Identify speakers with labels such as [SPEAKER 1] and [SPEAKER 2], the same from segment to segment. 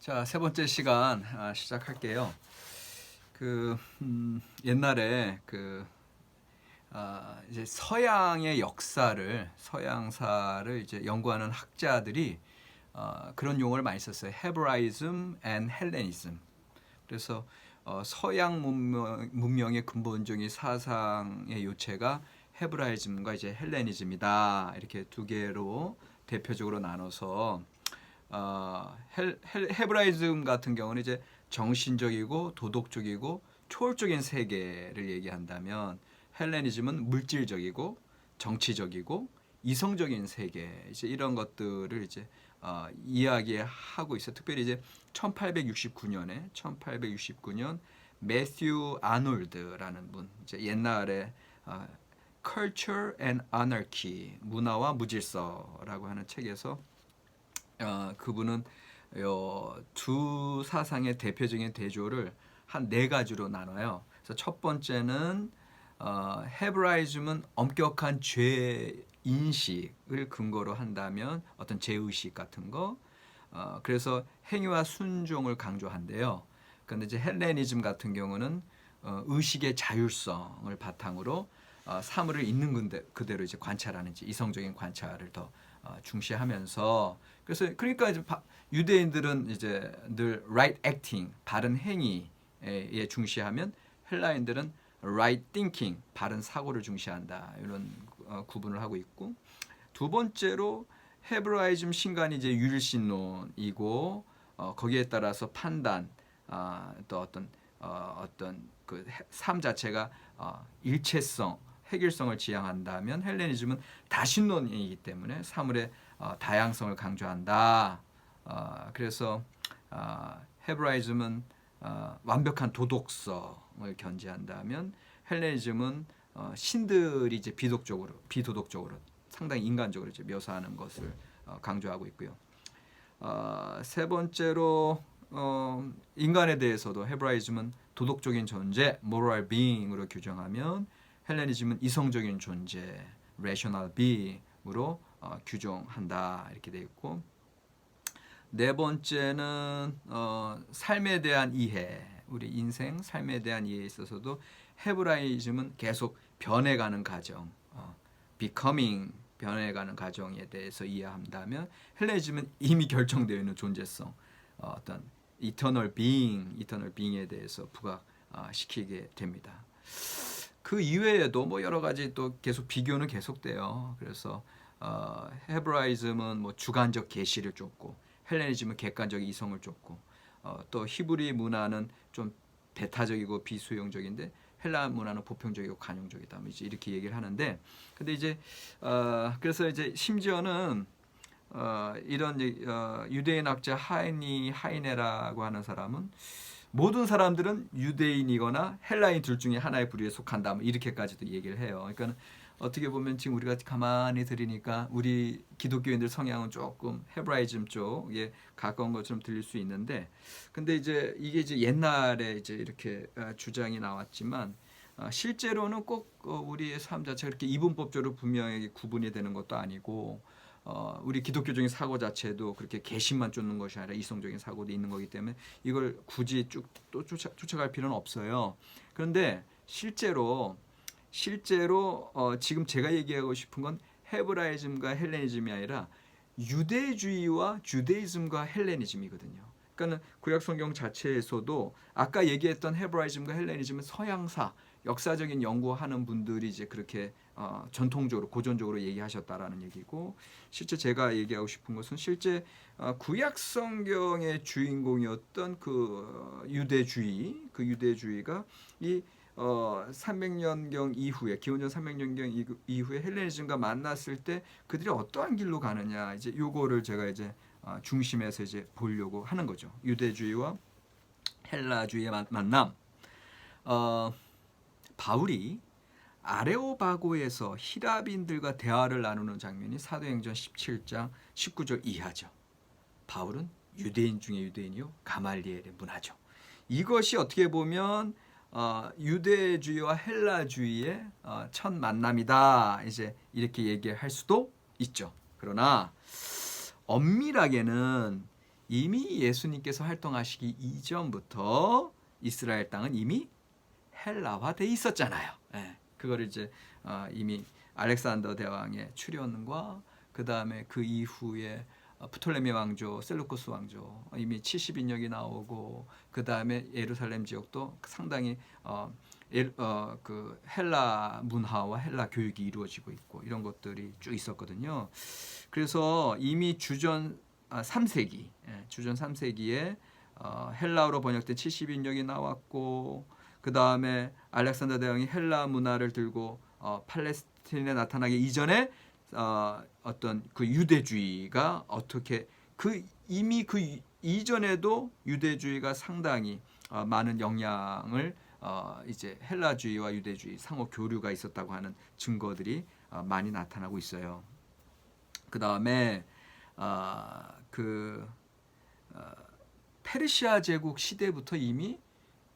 [SPEAKER 1] 자, 세 번째 시간 시작할게요. 옛날에 이제 서양의 역사를 서양사를 이제 연구하는 학자들이 그런 용어를 많이 썼어요. 헤브라이즘 and 헬레니즘. 그래서 서양 문명의 근본적인 사상의 요체가 헤브라이즘과 이제 헬레니즘이다. 이렇게 두 개로 대표적으로 나눠서 헤브라이즘 같은 경우는 이제 정신적이고 도덕적이고 초월적인 세계를 얘기한다면 헬레니즘은 물질적이고 정치적이고 이성적인 세계 이제 이런 것들을 이제 이야기하고 있어요. 특별히 이제 1869년 매튜 아놀드라는 분 이제 옛날에 Culture and Anarchy 문화와 무질서라고 하는 책에서 그분은 두 사상의 대표적인 대조를 한 네 가지로 나눠요. 그래서 첫 번째는 헤브라이즘은 엄격한 죄 인식을 근거로 한다면 어떤 죄의식 같은 거. 그래서 행위와 순종을 강조한대요. 그런데 이제 헬레니즘 같은 경우는 의식의 자율성을 바탕으로 사물을 있는 그대로 이제 관찰하는지 이성적인 관찰을 더 중시하면서 그래서 그러니까 이제 유대인들은 이제 늘 right acting 바른 행위에 중시하면 헬라인들은 right thinking 바른 사고를 중시한다 이런 구분을 하고 있고 두 번째로 헤브라이즘 신간이 이제 유일신론이고 거기에 따라서 판단 또 어떤 그 삶 자체가 일체성 해결성을 지향한다면 헬레니즘은 다신론이기 때문에 사물의 다양성을 강조한다. 그래서 헤브라이즘은 완벽한 도덕성을 견지한다면 헬레니즘은 신들이 이제 비도덕적으로 상당히 인간적으로 이제 묘사하는 것을 강조하고 있고요. 세 번째로 인간에 대해서도 헤브라이즘은 도덕적인 존재, moral being으로 규정하면 헬레니즘은 이성적인 존재, rational being으로 규정한다 이렇게 되어 있고 네 번째는 삶에 대한 이해, 우리 인생 삶에 대한 이해에 있어서도 헤브라이즘은 계속 변해가는 과정, becoming 변해가는 과정에 대해서 이해한다면 헬레니즘은 이미 결정되어 있는 존재성, 어떤 eternal being에 대해서 부각시키게 됩니다. 그 이외에도 뭐 여러 가지 또 계속 비교는 계속돼요. 그래서 헤브라이즘은 뭐 주관적 계시를 쫓고 헬레니즘은 객관적 이성을 쫓고 또 히브리 문화는 좀 배타적이고 비수용적인데 헬라 문화는 보편적이고 관용적이다. 이제 이렇게 얘기를 하는데 근데 이제 그래서 이제 심지어는 이런 유대인 학자 하이네라고 하는 사람은 모든 사람들은 유대인이거나 헬라인 둘 중에 하나의 부류에 속한다. 뭐 이렇게까지도 얘기를 해요. 그러니까 어떻게 보면 지금 우리가 가만히 들으니까 우리 기독교인들 성향은 조금 헤브라이즘 쪽에 가까운 것처럼 들릴 수 있는데, 근데 이제 이게 이제 옛날에 이제 이렇게 주장이 나왔지만 실제로는 꼭 우리의 삶 자체가 그렇게 이분법적으로 분명하게 구분이 되는 것도 아니고. 우리 기독교적인 사고 자체도 그렇게 개심만 쫓는 것이 아니라 이성적인 사고도 있는 거기 때문에 이걸 굳이 쭉 또 쫓아갈 필요는 없어요. 그런데 실제로 지금 제가 얘기하고 싶은 건 헤브라이즘과 헬레니즘이 아니라 유대주의와 주데이즘과 헬레니즘이거든요. 그러니까 구약 성경 자체에서도 아까 얘기했던 헤브라이즘과 헬레니즘은 서양사 역사적인 연구하는 분들이 이제 그렇게 전통적으로 고전적으로 얘기하셨다라는 얘기고 실제 제가 얘기하고 싶은 것은 실제 구약 성경의 주인공이었던 그 유대주의가 이 300년경 이후에 기원전 300년경 이후에 헬레니즘과 만났을 때 그들이 어떠한 길로 가느냐 이제 요거를 제가 이제 중심에서 이제 보려고 하는 거죠. 유대주의와 헬라주의의 만남. 바울이 아레오바고에서 히라빈들과 대화를 나누는 장면이 사도행전 17장 19절 이하죠. 바울은 유대인 중에 유대인이요 가말리엘의 문화죠. 이것이 어떻게 보면 유대주의와 헬라주의의 첫 만남이다. 이제 이렇게 얘기할 수도 있죠. 그러나 엄밀하게는 이미 예수님께서 활동하시기 이전부터 이스라엘 땅은 이미 헬라화돼 있었잖아요. 예, 그거를 이제 이미 알렉산더 대왕의 출현과 그 다음에 그 이후에 프톨레미 왕조, 셀루코스 왕조 이미 70인역이 나오고 그 다음에 예루살렘 지역도 상당히 그 헬라 문화와 헬라 교육이 이루어지고 있고 이런 것들이 쭉 있었거든요. 그래서 이미 주전 3세기, 주전 3세기에 헬라어로 번역된 70인역이 나왔고 그 다음에 알렉산더 대왕이 헬라 문화를 들고 팔레스틴에 나타나기 이전에 어떤 그 유대주의가 어떻게 이미 그 이전에도 유대주의가 상당히 많은 영향을 이제 헬라주의와 유대주의 상호 교류가 있었다고 하는 증거들이 많이 나타나고 있어요. 그 다음에 페르시아 제국 시대부터 이미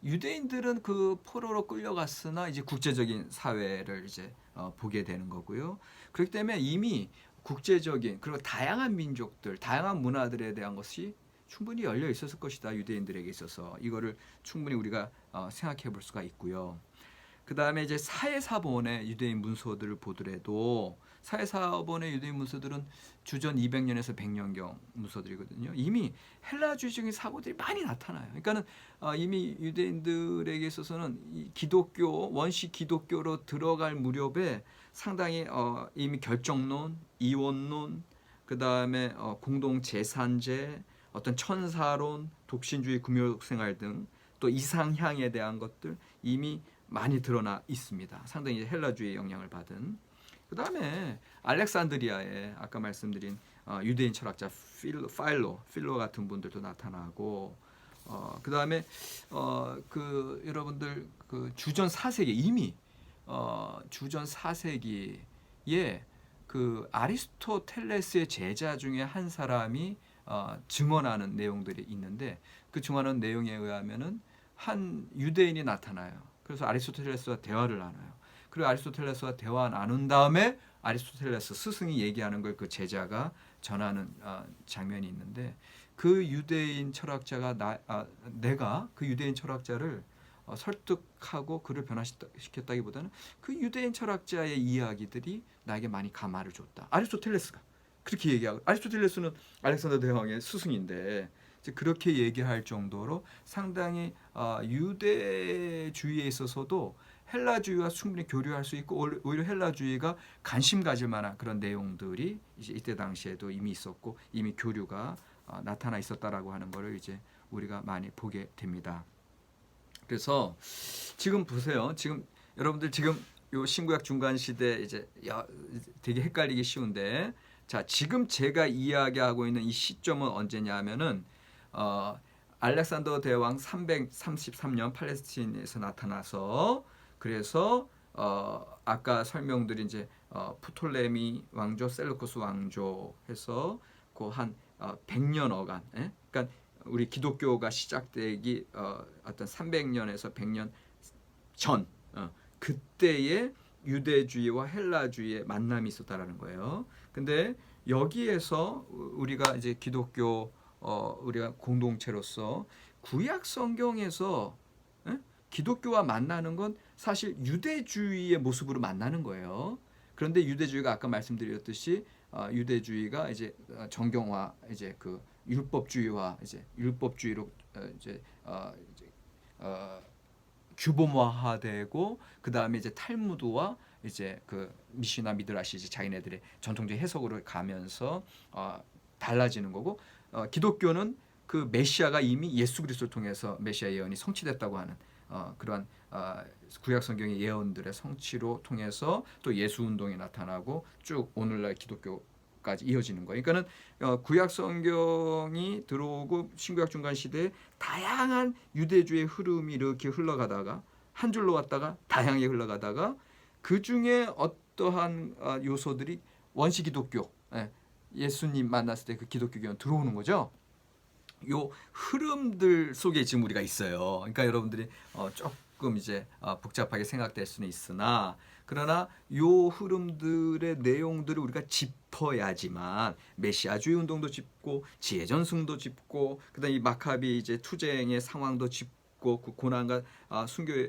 [SPEAKER 1] 유대인들은 그 포로로 끌려갔으나 이제 국제적인 사회를 이제 보게 되는 거고요. 그렇기 때문에 이미 국제적인 그리고 다양한 민족들, 다양한 문화들에 대한 것이 충분히 열려 있었을 것이다. 유대인들에게 있어서 이거를 충분히 우리가 생각해 볼 수가 있고요. 그 다음에 이제 사해사본의 유대인 문서들을 보더라도 사해사본의 유대인 문서들은 주전 200년에서 100년경 문서들이거든요. 이미 헬라주의적인 사고들이 많이 나타나요. 그러니까는 이미 유대인들에게 있어서는 이 기독교 원시 기독교로 들어갈 무렵에 상당히 이미 결정론, 이원론, 그 다음에 공동 재산제, 어떤 천사론, 독신주의 금욕생활 등 또 이상향에 대한 것들 이미 많이 드러나 있습니다. 상당히 헬라주의의 영향을 받은. 그 다음에 알렉산드리아에 아까 말씀드린 유대인 철학자 필로 같은 분들도 나타나고 그 다음에 그 여러분들 그 주전 4세기 이미 주전 4세기에 그 아리스토텔레스의 제자 중에 한 사람이 증언하는 내용들이 있는데 그 증언하는 내용에 의하면은 한 유대인이 나타나요. 그래서 아리스토텔레스와 대화를 나눠요. 그리고 아리스토텔레스와 대화 나눈 다음에 아리스토텔레스 스승이 얘기하는 걸 그 제자가 전하는 장면이 있는데 그 유대인 철학자가 내가 그 유대인 철학자를 설득하고 그를 변화시켰다기보다는 그 유대인 철학자의 이야기들이 나에게 많이 감화를 줬다. 아리스토텔레스가 그렇게 얘기하고 아리스토텔레스는 알렉산더 대왕의 스승인데 그렇게 얘기할 정도로 상당히 유대주의에 있어서도 헬라주의와 충분히 교류할 수 있고 오히려 헬라주의가 관심 가질 만한 그런 내용들이 이제 이때 당시에도 이미 있었고 이미 교류가 나타나 있었다라고 하는 것을 이제 우리가 많이 보게 됩니다. 그래서 지금 보세요. 지금 여러분들 지금 요 신구약 중간 시대 이제 되게 헷갈리기 쉬운데 자 지금 제가 이야기하고 있는 이 시점은 언제냐면은 알렉산더 대왕 333년 팔레스틴에서 나타나서 그래서 아까 설명드린 이제 프톨레미 왕조, 셀루코스 왕조 해서 그 한 100년어간, 그러니까 우리 기독교가 시작되기 어떤 300년에서 100년 전 그때의 유대주의와 헬라주의의 만남이 있었다라는 거예요. 근데 여기에서 우리가 이제 기독교 우리가 공동체로서 구약 성경에서 기독교와 만나는 건 사실 유대주의의 모습으로 만나는 거예요. 그런데 유대주의가 아까 말씀드렸듯이 유대주의가 이제 정경화 이제 그 율법주의와 이제 율법주의로 이제 규범화되고 그 다음에 이제 탈무드와 이제 그 미시나 미드라시 이제 자기네들의 전통적 해석으로 가면서 달라지는 거고 기독교는 그 메시아가 이미 예수 그리스도를 통해서 메시아 예언이 성취됐다고 하는 그러한 구약 성경의 예언들의 성취로 통해서 또 예수 운동이 나타나고 쭉 오늘날 기독교까지 이어지는 거예요. 그러니까는 구약 성경이 들어오고 신구약 중간 시대에 다양한 유대주의 흐름이 이렇게 흘러가다가 한 줄로 왔다가 다양하게 흘러가다가 그 중에 어떠한 요소들이 원시 기독교 예수님 만났을 때 그 기독교가 들어오는 거죠. 요 흐름들 속에 지금 우리가 있어요. 그러니까 여러분들이 조금 이제 복잡하게 생각될 수는 있으나 그러나 요 흐름들의 내용들을 우리가 짚어야지만 메시아주의 운동도 짚고 지혜전승도 짚고 그다음 이 마카비 이제 투쟁의 상황도 짚고 그 고난과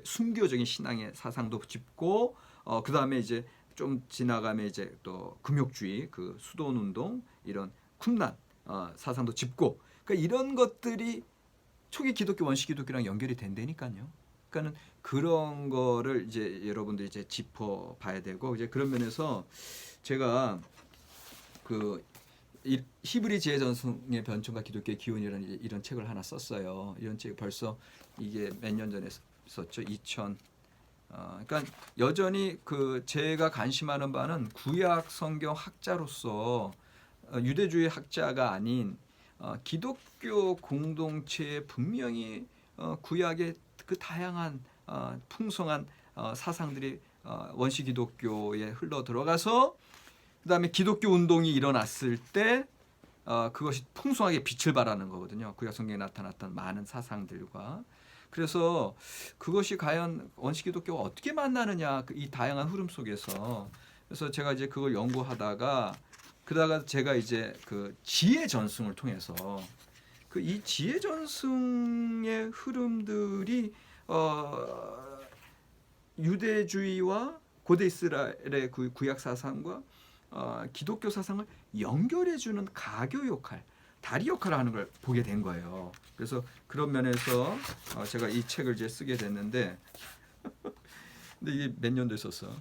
[SPEAKER 1] 순교적인 신앙의 사상도 짚고 그다음에 이제 좀 지나가면 이제 또 금욕주의 그 수돈 운동 이런 쿰란 사상도 짚고 그러니까 이런 것들이 초기 기독교 원시 기독교랑 연결이 된다니까요. 그러니까는 그런 거를 이제 여러분들이 이제 짚어 봐야 되고 이제 그런 면에서 제가 그 히브리 지혜 전승의 변천과 기독교의 기원이라는 이런 책을 하나 썼어요. 이런 책 벌써 이게 몇 년 전에 썼죠. 2000 그러니까 여전히 그 제가 관심하는 바는 구약 성경 학자로서 유대주의 학자가 아닌 기독교 공동체에 분명히 구약의 그 다양한 풍성한 사상들이 원시 기독교에 흘러 들어가서 그다음에 기독교 운동이 일어났을 때 그것이 풍성하게 빛을 발하는 거거든요. 구약 성경에 나타났던 많은 사상들과 그래서 그것이 과연 원시 기독교가 어떻게 만나느냐 이 다양한 흐름 속에서 그래서 제가 이제 그걸 연구하다가 그러다가 제가 이제 그 지혜 전승을 통해서 그 이 지혜 전승의 흐름들이 유대주의와 고대 이스라엘의 그 구약 사상과 기독교 사상을 연결해주는 가교 역할, 다리 역할을 하는 걸 보게 된 거예요. 그래서 그런 면에서 제가 이 책을 이제 쓰게 됐는데, 근데 이게 몇 년도 있었어?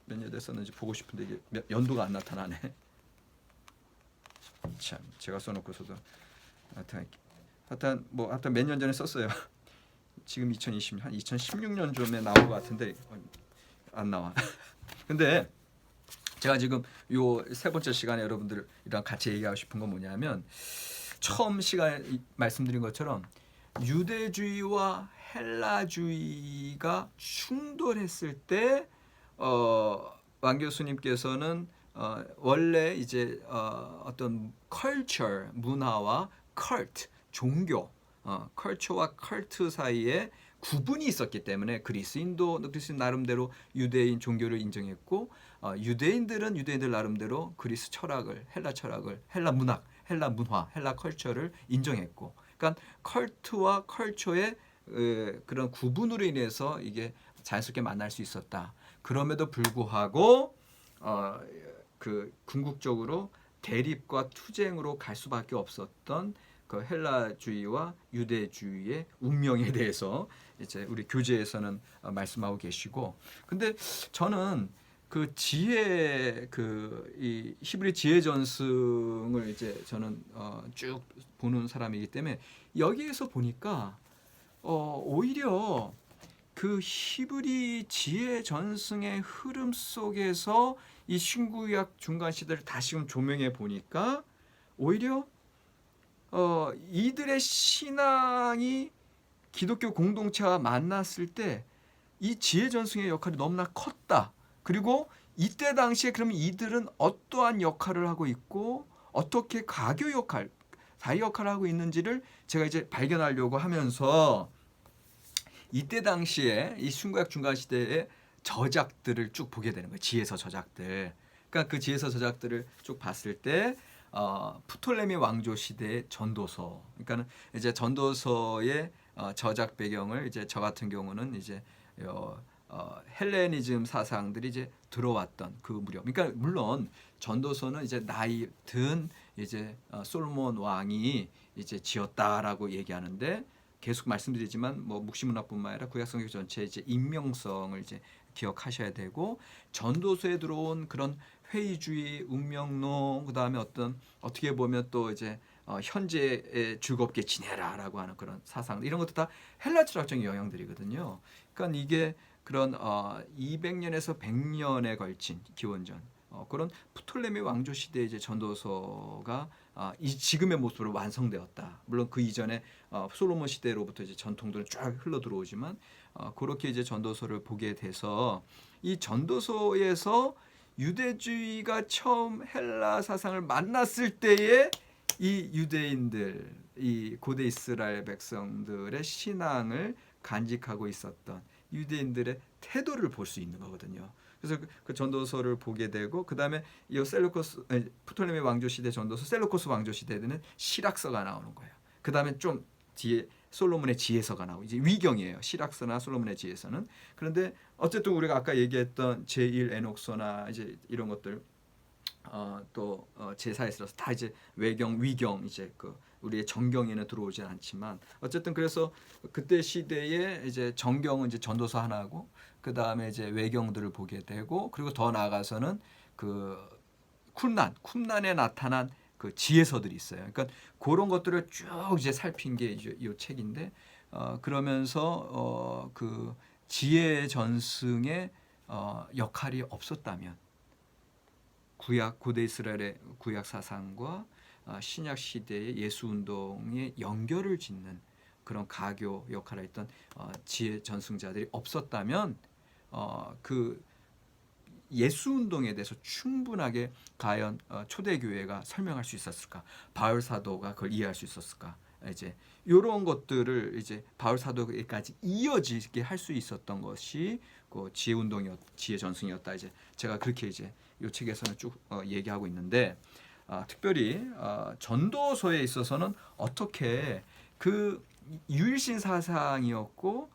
[SPEAKER 1] 몇 년 됐었는지 보고 싶은데 이게 연도가 안 나타나네. 참, 제가 써놓고서도 하여튼 몇 년 전에 썼어요. 지금 2020년 한 2016년 쯤에 나온 것 같은데 안 나와. 근데 제가 지금 요 세 번째 시간에 여러분들이랑 같이 얘기하고 싶은 건 뭐냐면 처음 시간에 말씀드린 것처럼 유대주의와 헬라주의가 충돌했을 때 왕 교수님께서는 원래 이제 어떤 컬처 문화와 컬트 종교 컬처와 컬트 사이에 구분이 있었기 때문에 그리스인 나름대로 유대인 종교를 인정했고 유대인들은 유대인들 나름대로 그리스 철학을 헬라 문학, 헬라 문화, 헬라 컬처를 인정했고 그러니까 컬트와 컬처의 그런 구분으로 인해서 이게 자연스럽게 만날 수 있었다. 그럼에도 불구하고 그 궁극적으로 대립과 투쟁으로 갈 수밖에 없었던 그 헬라주의와 유대주의의 운명에 대해서 이제 우리 교재에서는 말씀하고 계시고, 근데 저는 그 지혜 이 히브리 지혜 전승을 이제 저는 쭉 보는 사람이기 때문에 여기에서 보니까 오히려 그 히브리 지혜 전승의 흐름 속에서 이 신구약 중간 시대를 다시금 조명해 보니까 오히려 이들의 신앙이 기독교 공동체와 만났을 때 이 지혜 전승의 역할이 너무나 컸다. 그리고 이때 당시에 그러면 이들은 어떠한 역할을 하고 있고 어떻게 가교 역할, 다리 역할을 하고 있는지를 제가 이제 발견하려고 하면서 이때 당시에 이 신구약 중간 시대의 저작들을 쭉 보게 되는 거예요. 지혜서 저작들. 그러니까 그 지혜서 저작들을 쭉 봤을 때 프톨레미 왕조 시대의 전도서. 그러니까는 이제 전도서의 저작 배경을 이제 저 같은 경우는 이제 헬레니즘 사상들이 이제 들어왔던 그 무렵. 그러니까 물론 전도서는 이제 나이 든 이제 솔로몬 왕이 이제 지었다라고 얘기하는데 계속 말씀드리지만 뭐 묵시문화뿐만 아니라 구약성경 전체 이제 인명성을 이제 기억하셔야 되고 전도서에 들어온 그런 회의주의, 운명론, 그 다음에 어떻게 보면 또 이제 현재에 즐겁게 지내라라고 하는 그런 사상 이런 것도 다 헬라 철학적인 영향들이거든요. 그러니까 이게 그런 200년에서 100년에 걸친 기원전 그런 프톨레미 왕조 시대의 이제 전도서가 이 지금의 모습으로 완성되었다. 물론 그 이전에 솔로몬 시대로부터 이제 전통들은 쫙 흘러 들어오지만 그렇게 이제 전도서를 보게 돼서 이 전도서에서 유대주의가 처음 헬라 사상을 만났을 때에 이 유대인들, 이 고대 이스라엘 백성들의 신앙을 간직하고 있었던 유대인들의 태도를 볼 수 있는 거거든요. 그래서 그 전도서를 보게 되고 그 다음에 이 셀루코스 프톨레미 왕조 시대 전도서 셀루코스 왕조 시대에는 시락서가 나오는 거예요. 그 다음에 좀 뒤에 솔로몬의 지혜서가 나오고 이제 위경이에요. 시락서나 솔로몬의 지혜서는. 그런데 어쨌든 우리가 아까 얘기했던 제1 에녹서나 이제 이런 것들 또 제사에서라서 다 이제 외경 위경 이제 그 우리의 정경에는 들어오지 않지만 어쨌든 그래서 그때 시대에 이제 정경은 이제 전도서 하나고 그 다음에 이제 외경들을 보게 되고 그리고 더 나아가서는 그 쿰난에 나타난 그 지혜서들이 있어요. 그러니까 그런 것들을 쭉 이제 살핀 게 이 책인데 그러면서 그 지혜 전승의 역할이 없었다면 고대 이스라엘의 구약 사상과 신약 시대의 예수 운동의 연결을 짓는 그런 가교 역할을 했던 지혜 전승자들이 없었다면 그 예수 운동에 대해서 충분하게 과연 초대 교회가 설명할 수 있었을까? 바울 사도가 그걸 이해할 수 있었을까? 이제 이런 것들을 이제 바울 사도에까지 이어지게 할 수 있었던 것이 그 지혜 운동이었, 지혜 전승이었다. 이제 제가 그렇게 이제 이 책에서는 쭉 얘기하고 있는데 특별히 전도서에 있어서는 어떻게 그 유일신 사상이었고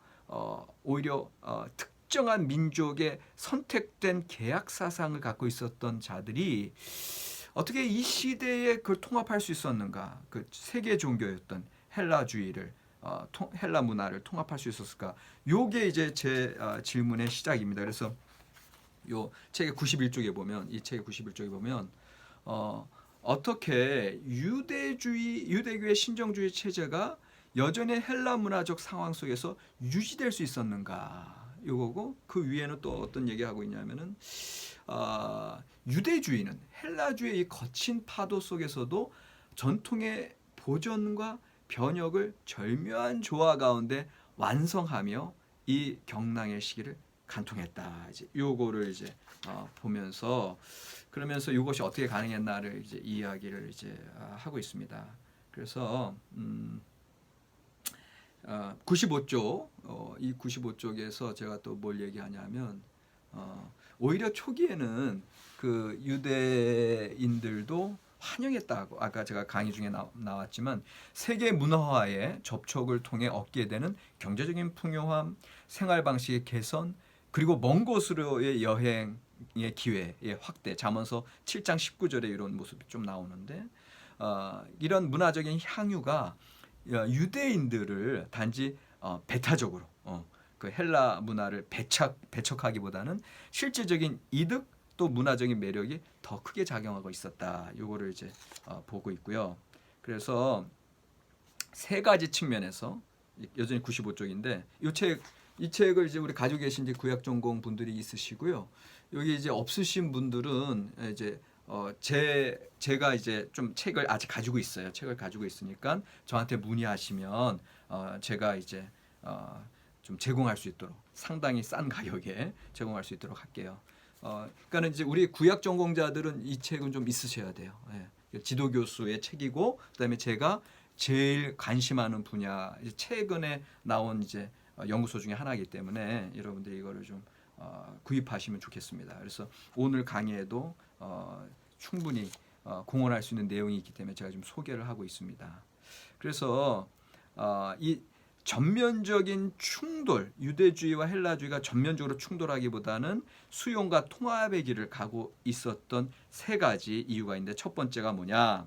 [SPEAKER 1] 오히려 특정한 민족의 선택된 계약 사상을 갖고 있었던 자들이 어떻게 이 시대에 그걸 통합할 수 있었는가? 그 세계 종교였던 헬라주의를 헬라 문화를 통합할 수 있었을까? 요게 이제 제 질문의 시작입니다. 그래서 요 책의 91쪽에 보면 이 책의 91쪽에 보면 어떻게 유대교의 신정주의 체제가 여전히 헬라 문화적 상황 속에서 유지될 수 있었는가? 요거고 그 위에는 또 어떤 얘기하고 있냐면은 유대주의는 헬라주의 이 거친 파도 속에서도 전통의 보존과 변혁을 절묘한 조화 가운데 완성하며 이 경랑의 시기를 간통했다. 이제 요거를 이제 보면서 그러면서 이것이 어떻게 가능했나를 이제 이야기를 이제 하고 있습니다. 그래서 95쪽 이 95쪽에서 제가 또 뭘 얘기하냐면 오히려 초기에는 그 유대인들도 환영했다고 아까 제가 강의 중에 나왔지만 세계 문화화의 접촉을 통해 얻게 되는 경제적인 풍요함, 생활 방식의 개선 그리고 먼 곳으로의 여행의 기회의 확대. 잠언서 7장 19절에 이런 모습이 좀 나오는데 이런 문화적인 향유가 유대인들을 단지 배타적으로 그 헬라 문화를 배척하기보다는 실질적인 이득 또 문화적인 매력이 더 크게 작용하고 있었다. 요거를 이제 보고 있고요. 그래서 세 가지 측면에서 여전히 95쪽인데 이 책을 이제 우리 가지고 계신 이제 구약 전공 분들이 있으시고요. 여기 이제 없으신 분들은 이제 제가 이제 좀 책을 아직 가지고 있어요. 책을 가지고 있으니까 저한테 문의하시면 제가 이제 좀 제공할 수 있도록 상당히 싼 가격에 제공할 수 있도록 할게요. 그러니까 이제 우리 구약 전공자들은 이 책은 좀 있으셔야 돼요. 예. 지도 교수의 책이고 그다음에 제가 제일 관심하는 분야 최근에 나온 이제 연구소 중에 하나이기 때문에 여러분들이 이거를 좀 구입하시면 좋겠습니다. 그래서 오늘 강의에도 충분히 공헌할 수 있는 내용이 있기 때문에 제가 좀 소개를 하고 있습니다. 그래서 이 전면적인 충돌, 유대주의와 헬라주의가 전면적으로 충돌하기보다는 수용과 통합의 길을 가고 있었던 세 가지 이유가 있는데 첫 번째가 뭐냐?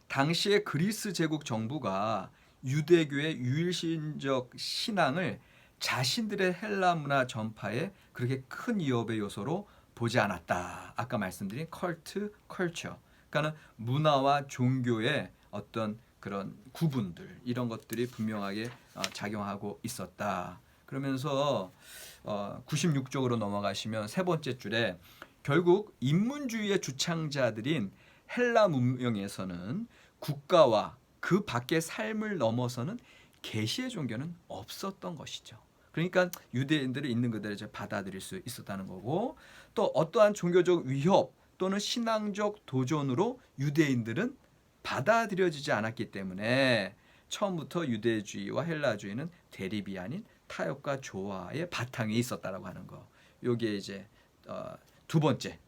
[SPEAKER 1] 당시의 그리스 제국 정부가 유대교의 유일신적 신앙을 자신들의 헬라 문화 전파에 그렇게 큰 위협의 요소로 보지 않았다. 아까 말씀드린 컬처. 그러니까는 문화와 종교의 어떤 그런 구분들 이런 것들이 분명하게 작용하고 있었다. 그러면서 96쪽으로 넘어가시면 세 번째 줄에 결국 인문주의의 주창자들인 헬라 문명에서는 국가와 그 밖의 삶을 넘어서는 계시의 종교는 없었던 것이죠. 그러니까 유대인들이 있는 그대로 이제 받아들일 수 있었다는 거고 또 어떠한 종교적 위협 또는 신앙적 도전으로 유대인들은 받아들여지지 않았기 때문에 처음부터 유대주의와 헬라주의는 대립이 아닌 타협과 조화의 바탕에 있었다라고 하는 거. 요게 이제 두 번째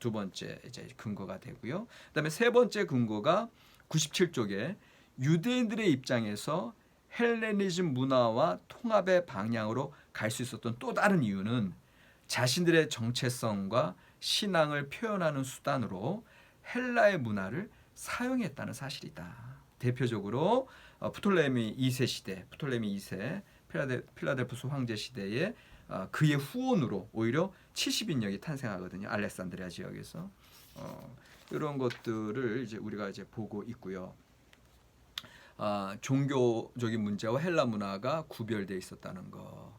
[SPEAKER 1] 이제 근거가 되고요. 그다음에 세 번째 근거가 97쪽에 유대인들의 입장에서 헬레니즘 문화와 통합의 방향으로 갈 수 있었던 또 다른 이유는 자신들의 정체성과 신앙을 표현하는 수단으로 헬라의 문화를 사용했다는 사실이다. 대표적으로 프톨레미 2세 시대, 프톨레미 2세 필라델포스 황제 시대에 그의 후원으로 오히려 70인역이 탄생하거든요. 알렉산드리아 지역에서 이런 것들을 이제 우리가 이제 보고 있고요. 종교적인 문제와 헬라 문화가 구별되어 있었다는 거.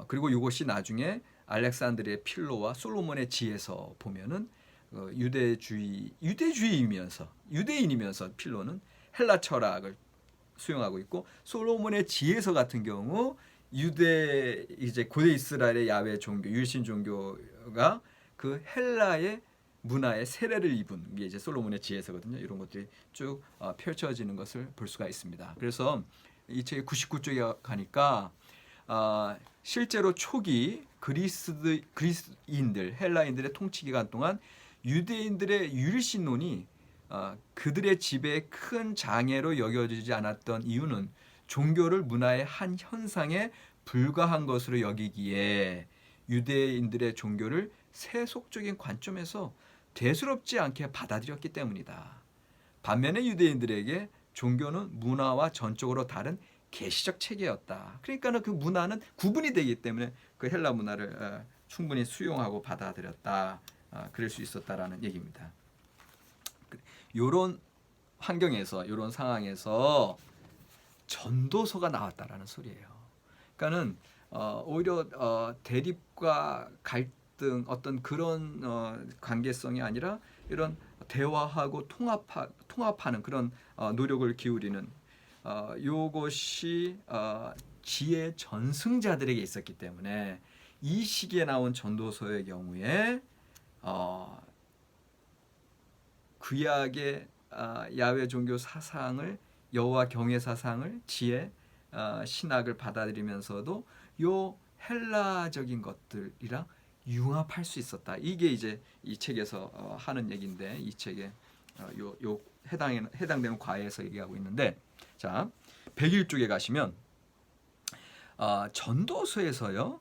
[SPEAKER 1] 그리고 이것이 나중에 알렉산드리아의 필로와 솔로몬의 지에서 보면은 유대인이면서 필로는 헬라 철학을 수용하고 있고 솔로몬의 지에서 같은 경우 유대 이제 고대 이스라엘의 야훼 종교 유일신 종교가 그 헬라의 문화의 세례를 입은 게 이제 솔로몬의 지혜서거든요. 이런 것들이 쭉 펼쳐지는 것을 볼 수가 있습니다. 그래서 이 책의 99쪽에 가니까 실제로 초기 그리스인들 헬라인들의 통치 기간 동안 유대인들의 유일신론이 그들의 지배에 큰 장애로 여겨지지 않았던 이유는 종교를 문화의 한 현상에 불과한 것으로 여기기에 유대인들의 종교를 세속적인 관점에서 대수롭지 않게 받아들였기 때문이다. 반면에 유대인들에게 종교는 문화와 전적으로 다른 계시적 체계였다. 그러니까는 그 문화는 구분이 되기 때문에 그 헬라 문화를 충분히 수용하고 받아들였다. 그럴 수 있었다라는 얘기입니다. 이런 환경에서 이런 상황에서 전도서가 나왔다라는 소리예요. 그러니까는 오히려 대립과 갈등 어떤 그런 관계성이 아니라 이런 대화하고 통합하는 그런 노력을 기울이는 요것이 지혜 전승자들에게 있었기 때문에 이 시기에 나온 전도서의 경우에 구약의 야훼 종교 사상을 여호와 경외 사상을 지혜 신학을 받아들이면서도 요 헬라적인 것들이랑 융합할 수 있었다. 이게 이제 이 책에서 하는 얘기인데 이 책에 요 해당되는 과에서 얘기하고 있는데 자 101쪽에 가시면 전도서에서요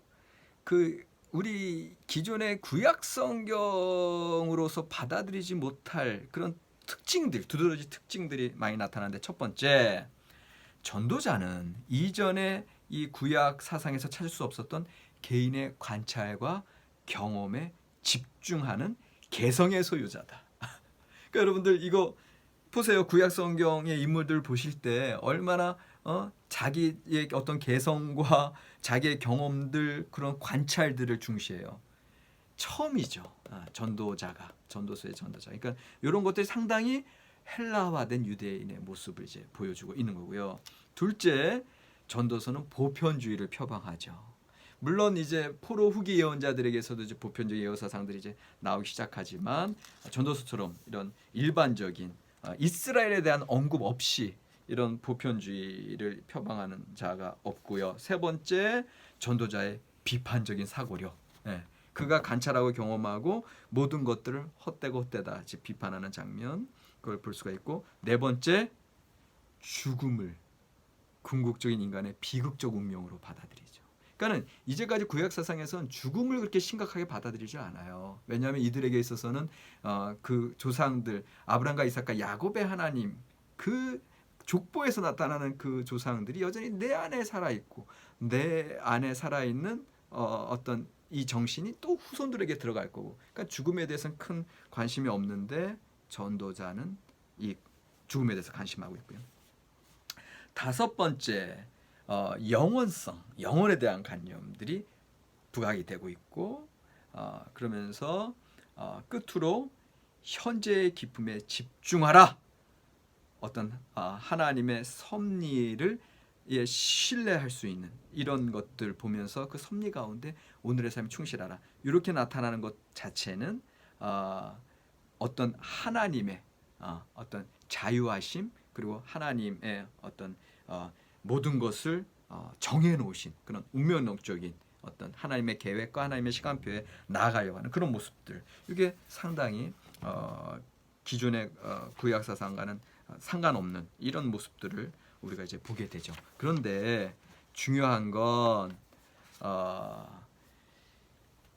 [SPEAKER 1] 그 우리 기존의 구약 성경으로서 받아들이지 못할 그런 특징들 두드러진 특징들이 많이 나타나는데 첫 번째 전도자는 이전에 이 구약 사상에서 찾을 수 없었던 개인의 관찰과 경험에 집중하는 개성의 소유자다. 그러니까 여러분들 이거 보세요. 구약 성경의 인물들 보실 때 얼마나 자기의 어떤 개성과 자기의 경험들 그런 관찰들을 중시해요. 처음이죠. 전도서의 전도자. 그러니까 이런 것들이 상당히 헬라화된 유대인의 모습을 이제 보여주고 있는 거고요. 둘째, 전도서는 보편주의를 표방하죠. 물론 이제 포로 후기 예언자들에게서도 이제 보편적 예언 사상들이 이제 나오기 시작하지만 전도서처럼 이런 일반적인 이스라엘에 대한 언급 없이 이런 보편주의를 표방하는 자가 없고요. 세 번째, 전도자의 비판적인 사고력. 그가 관찰하고 경험하고 모든 것들을 헛되다 비판하는 장면 그걸 볼 수가 있고 네 번째, 죽음을 궁극적인 인간의 비극적 운명으로 받아들이죠. 그러니까는 이제까지 구약 사상에서는 죽음을 그렇게 심각하게 받아들이지 않아요. 왜냐하면 이들에게 있어서는 그 조상들 아브라함과 이삭과 야곱의 하나님 그 족보에서 나타나는 그 조상들이 여전히 내 안에 살아 있고 내 안에 살아 있는 어떤 이 정신이 또 후손들에게 들어갈 거고. 그러니까 죽음에 대해서는 큰 관심이 없는데 전도자는 이 죽음에 대해서 관심하고 있고요. 다섯 번째, 영혼에 대한 관념들이 부각이 되고 있고 그러면서 끝으로 현재의 기쁨에 집중하라. 어떤 하나님의 섭리를 신뢰할 수 있는 이런 것들 보면서 그 섭리 가운데 오늘의 삶에 충실하라. 이렇게 나타나는 것 자체는 어떤 하나님의 어떤 자유하심 그리고 하나님의 어떤 모든 것을 정해놓으신 그런 운명론적인 어떤 하나님의 계획과 하나님의 시간표에 나아가려고 하는 그런 모습들, 이게 상당히 기존의 구약 사상과는 상관없는 이런 모습들을 우리가 이제 보게 되죠. 그런데 중요한 건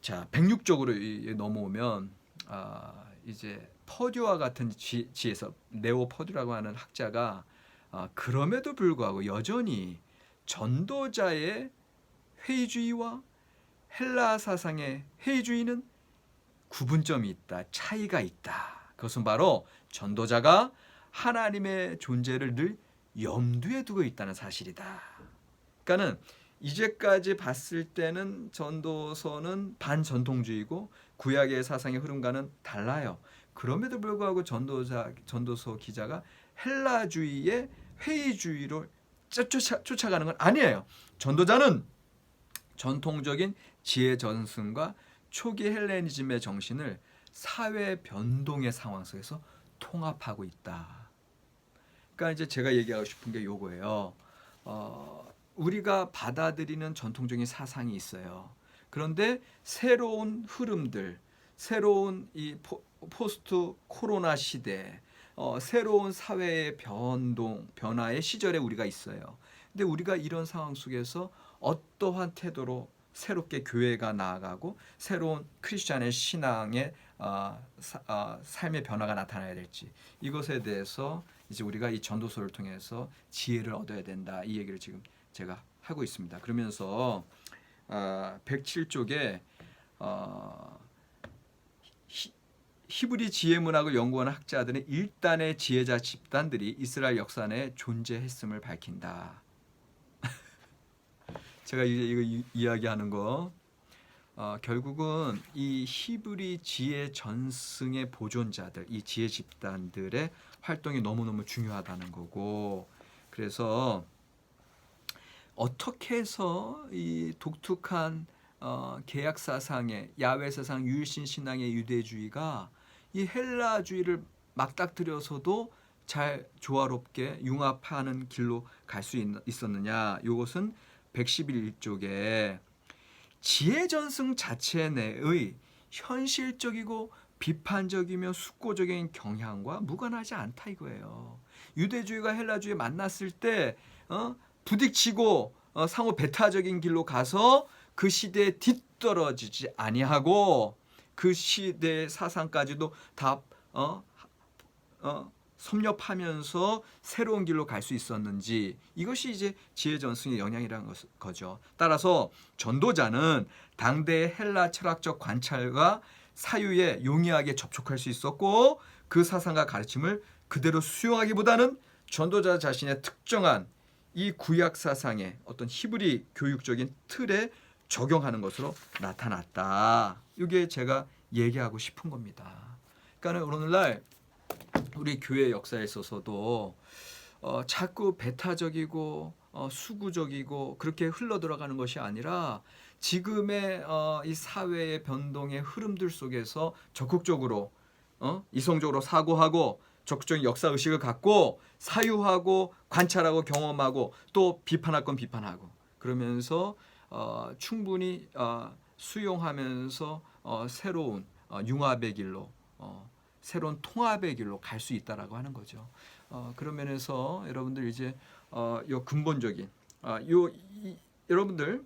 [SPEAKER 1] 자, 106쪽으로 넘어오면 이제 퍼듀와 같은 지에서 네오 퍼듀라고 하는 학자가 그럼에도 불구하고 여전히 전도자의 회의주의와 헬라 사상의 회의주의는 구분점이 있다, 차이가 있다. 그것은 바로 전도자가 하나님의 존재를 늘 염두에 두고 있다는 사실이다. 그러니까는 이제까지 봤을 때는 전도서는 반전통주의고 구약의 사상의 흐름과는 달라요. 그럼에도 불구하고 전도서 기자가 헬라주의의 회의주의로 쫓아가는 건 아니에요. 전도자는 전통적인 지혜 전승과 초기 헬레니즘의 정신을 사회 변동의 상황 속에서 통합하고 있다. 그러니까 이제 제가 얘기하고 싶은 게 요거예요. 우리가 받아들이는 전통적인 사상이 있어요. 그런데 새로운 흐름들, 새로운 이 포스트 코로나 시대, 새로운 사회의 변화의 시절에 우리가 있어요. 근데 우리가 이런 상황 속에서 어떠한 태도로 새롭게 교회가 나아가고 새로운 크리스찬의 신앙의 삶의 변화가 나타나야 될지, 이것에 대해서 이제 우리가 이 전도서를 통해서 지혜를 얻어야 된다, 이 얘기를 지금 제가 하고 있습니다. 그러면서 107쪽에 히브리 지혜 문학을 연구하는 학자들은 일단의 지혜자 집단들이 이스라엘 역사 내에 존재했음을 밝힌다. 제가 이거 이야기하는 거 결국은 이 히브리 지혜 전승의 보존자들, 이 지혜 집단들의 활동이 너무너무 중요하다는 거고, 그래서 어떻게 해서 이 독특한 계약 사상의 야훼 사상, 유일신 신앙의 유대주의가 이 헬라주의를 맞닥뜨려서도 잘 조화롭게 융합하는 길로 갈 수 있었느냐? 이것은 111쪽에 지혜 전승 자체 내의 현실적이고 비판적이며 숙고적인 경향과 무관하지 않다 이거예요. 유대주의가 헬라주의 만났을 때 부딪히고 상호 배타적인 길로 가서 그 시대에 뒤떨어지지 아니하고 그 시대의 사상까지도 다 섭렵하면서 새로운 길로 갈 수 있었는지, 이것이 이제 지혜 전승의 영향이라는 거죠. 따라서 전도자는 당대의 헬라 철학적 관찰과 사유에 용이하게 접촉할 수 있었고, 그 사상과 가르침을 그대로 수용하기보다는 전도자 자신의 특정한 이 구약 사상의 어떤 히브리 교육적인 틀에 적용하는 것으로 나타났다. 이게 제가 얘기하고 싶은 겁니다. 그러니까 오늘날 우리 교회 역사에 있어서도 자꾸 배타적이고 수구적이고 그렇게 흘러들어가는 것이 아니라 지금의 이 사회의 변동의 흐름들 속에서 적극적으로 이성적으로 사고하고 적극적인 역사의식을 갖고 사유하고 관찰하고 경험하고 또 비판할 건 비판하고, 그러면서 충분히 수용하면서 새로운 융합의 길로, 새로운 통합의 길로 갈 수 있다라고 하는 거죠. 그런 면에서 여러분들 이제 요 근본적인 여러분들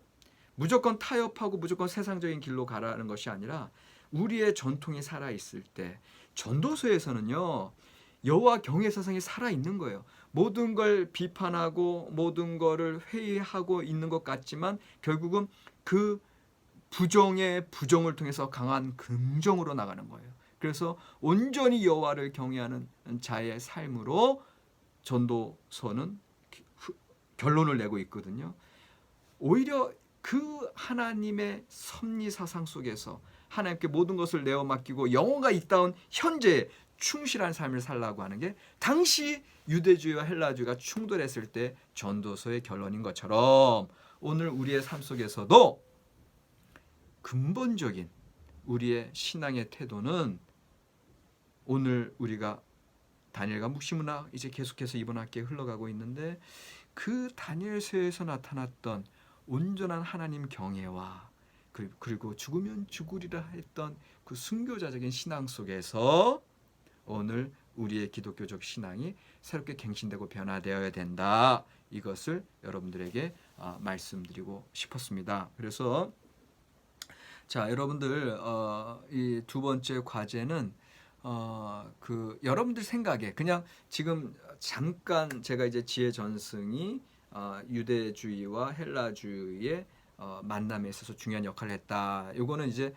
[SPEAKER 1] 무조건 타협하고 무조건 세상적인 길로 가라는 것이 아니라 우리의 전통이 살아 있을 때, 전도서에서는요 여호와 경외 사상이 살아 있는 거예요. 모든 걸 비판하고 모든 거를 회의하고 있는 것 같지만 결국은 그 부정의 부정을 통해서 강한 긍정으로 나가는 거예요. 그래서 온전히 여호와를 경외하는 자의 삶으로 전도서는 결론을 내고 있거든요. 오히려 그 하나님의 섭리 사상 속에서 하나님께 모든 것을 내어 맡기고 영혼과 있다운 현재에 충실한 삶을 살라고 하는 게 당시 유대주의와 헬라주의가 충돌했을 때 전도서의 결론인 것처럼, 오늘 우리의 삶 속에서도 근본적인 우리의 신앙의 태도는 오늘 우리가 다니엘과 묵시문학 이제 계속해서 이번 학기에 흘러가고 있는데, 그 다니엘서에서 나타났던 온전한 하나님 경외와 그리고 죽으면 죽으리라 했던 그 순교자적인 신앙 속에서 오늘 우리의 기독교적 신앙이 새롭게 갱신되고 변화되어야 된다. 이것을 여러분들에게 말씀드리고 싶었습니다. 그래서 자, 여러분들 이 두 번째 과제는 여러분들 생각에 그냥 지금 잠깐 제가 이제 지혜 전승이 유대주의와 헬라주의의 만남에 있어서 중요한 역할을 했다. 요거는 이제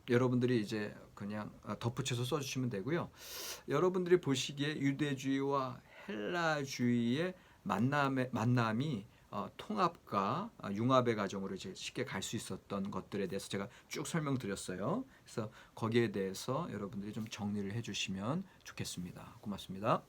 [SPEAKER 1] 여러분들이 이제 그냥 덧붙여서 써주시면 되고요. 여러분들이 보시기에 유대주의와 헬라주의의 만남이 통합과 융합의 과정으로 이제 쉽게 갈 수 있었던 것들에 대해서 제가 쭉 설명드렸어요. 그래서 거기에 대해서 여러분들이 좀 정리를 해주시면 좋겠습니다. 고맙습니다.